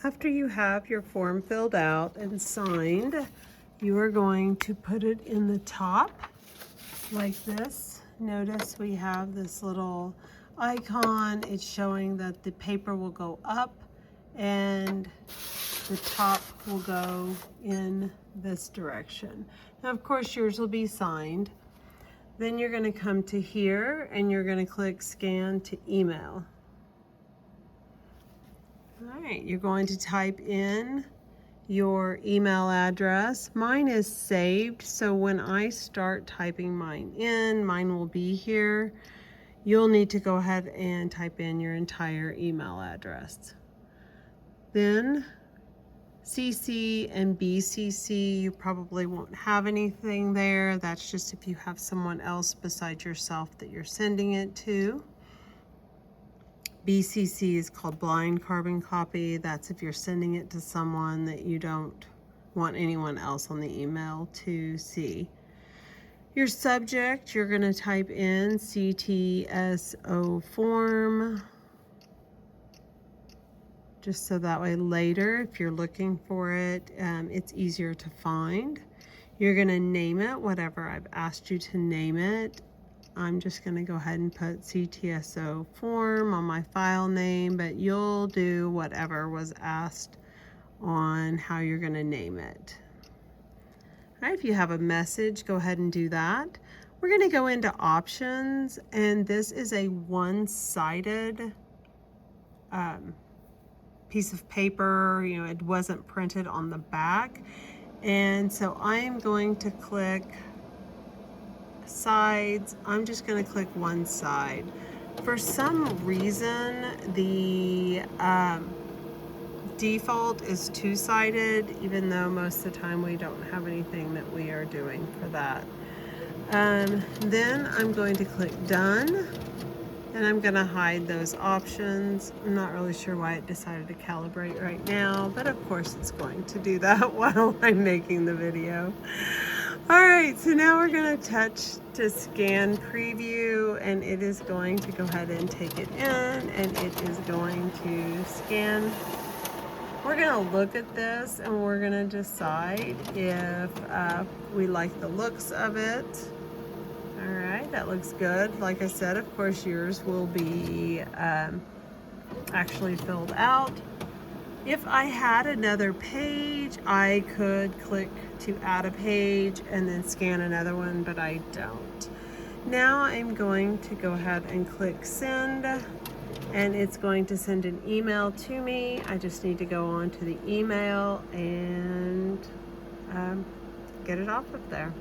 After you have your form filled out and signed, you are going to put it in the top like this. Notice we have this little icon. It's showing that the paper will go up and the top will go in this direction. Now, of course, yours will be signed. Then you're going to come to here and you're going to click Scan to Email. All right, you're going to type in your email address. Mine is saved, so when I start typing mine in, mine will be here. You'll need to go ahead and type in your entire email address. Then CC and BCC, you probably won't have anything there. That's just if you have someone else besides yourself that you're sending it to. BCC is called blind carbon copy. That's if you're sending it to someone that you don't want anyone else on the email to see. Your subject, you're going to type in CTSO form, just so that way later, if you're looking for it, it's easier to find. You're going to name it whatever I've asked you to name it. I'm just going to go ahead and put CTSO form on my file name, but you'll do whatever was asked on how you're going to name it. All right, if you have a message, go ahead and do that. We're going to go into options, and this is a one-sided piece of paper. You know, it wasn't printed on the back, and so I'm going to click sides. I'm just going to click one side. For some reason, the default is two-sided, even though most of the time we don't have anything that we are doing for that. Then I'm going to click done, and I'm going to hide those options. I'm not really sure why it decided to calibrate right now, but of course it's going to do that while I'm making the video. All right, so now we're going to touch to scan preview, and it is going to go ahead and take it in, and it is going to scan. We're going to look at this, and we're going to decide if we like the looks of it. All right, that looks good. Like I said, of course, yours will be actually filled out. If I had another page, I could click to add a page and then scan another one, but I don't. Now I'm going to go ahead and click send, and it's going to send an email to me. I just need to go on to the email and get it off of there.